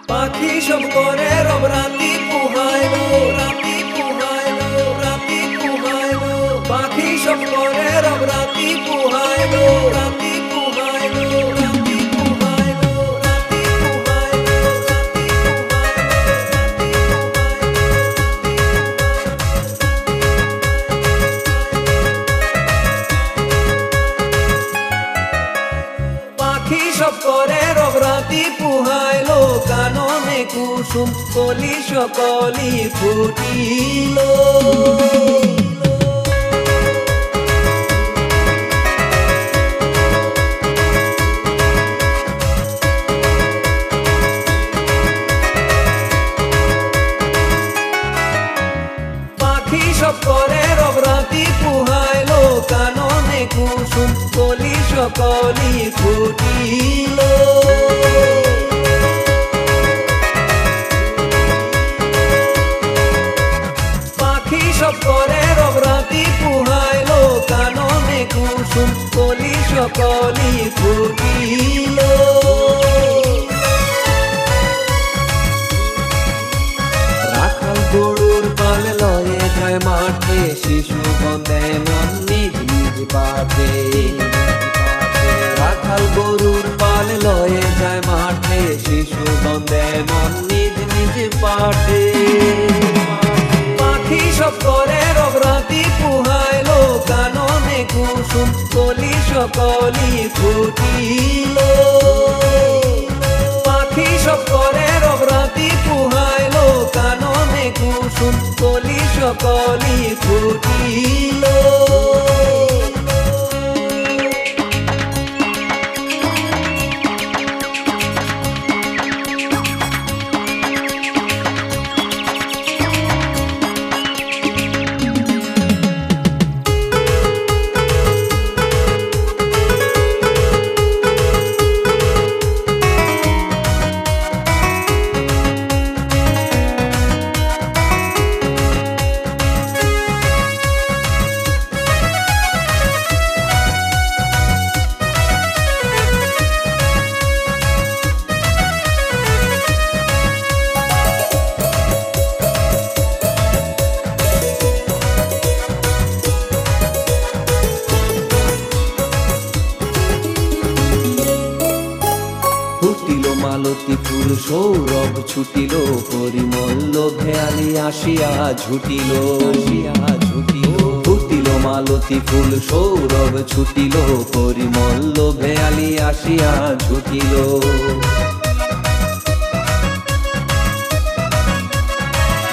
পাখি সব করে রব রাতি পুহাইলো, রাতি পুহাইলো, রাতি পুহাইলো। পাখি সব করে রব রাতি পুহাইলো, রাতি পুহাইলো, রাতি পুহাইলো, রাতি পুহাইলো, পাখি সব করে রব রাতি পুহাইলো। কাননে কুসুম কলি সকলি ফুটিল। পাখি সব করে রব রাতি পুহাইলো। কাননে কুসুম কলি সকলি ফুটিল। পাখি সব করে রব রাতি পুহাইলো। কাননে কুসুম কলি সকলি ফুটিল। রাখাল গরুর পাল লয়ে যায় মাঠে, শিশু বন্দে মন নিজ নিজ পাঠে। রাখাল গরুর পাল লয়ে যায় মাঠে, শিশু বন্দে মন নিজ নিজ পাঠে। পাখি সব করে রব রাতি পুহাইলো। কাননে কুসুম কলি সকলি ফুটিল। পাখি সব করে রব রাতি পুহাইলো। কাননে কুসুম কলি সকলি ফুটিল। ফুটিল মালতী ফুল সৌরভ ছুটিল, পরিমল ভেয়ালি আসিয়া ঝুটিল, আসিয়া ঝুটিল। ফুটিল মালতী ফুল সৌরভ ছুটিল, পরিমল ভেয়ালি আসিয়া ঝুটিল।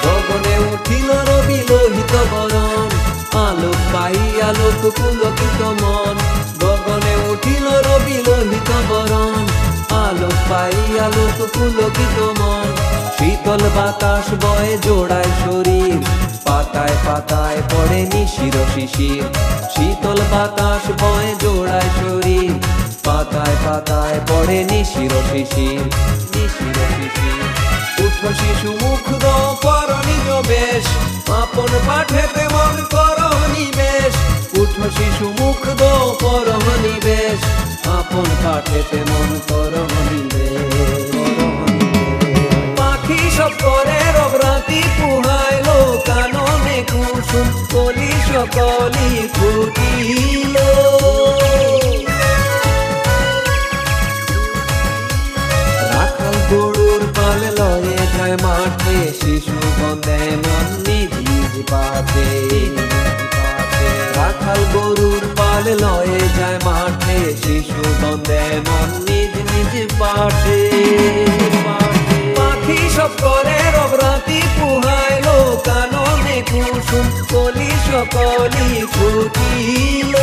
গগনে উঠিল রবি লোহিত বরণ, আলোক পাই আলোক পুলকিত মন। গগনে উঠিল রবি লোহিত বরণ, আলোক পাই আলোক পুলকিত মন। শীতল বাতাস বয়ে জোড়ায় শরীর, পাতায় পাতায় পড়ে নিশির শিশির। শীতল বাতাস বয়ে জোড়ায় শরীর, পাতায় পাতায় পড়ে নিশির শিশির, নিশির শিশির। উঠো শিশু মুগ্ধ কর নিজ বেশ, আপন পাঠেতে মন কর নিবেশ। উঠো শিশু মুগ্ধ কর নিবেশ, আপন পাঠেতে মন কর নিবেশ। পাখি সব করে রব রাতি পুহাইলো। কাননে কুসুম কলি সকলি ফুটিল। রাখাল গরুর পাল লয়ে যায় মাঠে, শিশু বন্দে মন নিজ নিজ পাঠে। রাখাল গরুর পাল লয়ে যায় মাঠে, শিশু বন্দে মন নিজ নিজ পাঠে। পাখি সব করে রব রাতি পুহাইলো। কাননে কুসুম কলি সকলি ফুটিল।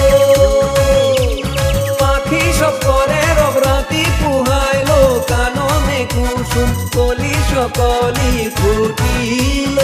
পাখি সব করে রব রাতি পুহাইলো। কাননে কুসুম কলি সকলি ফুটিল।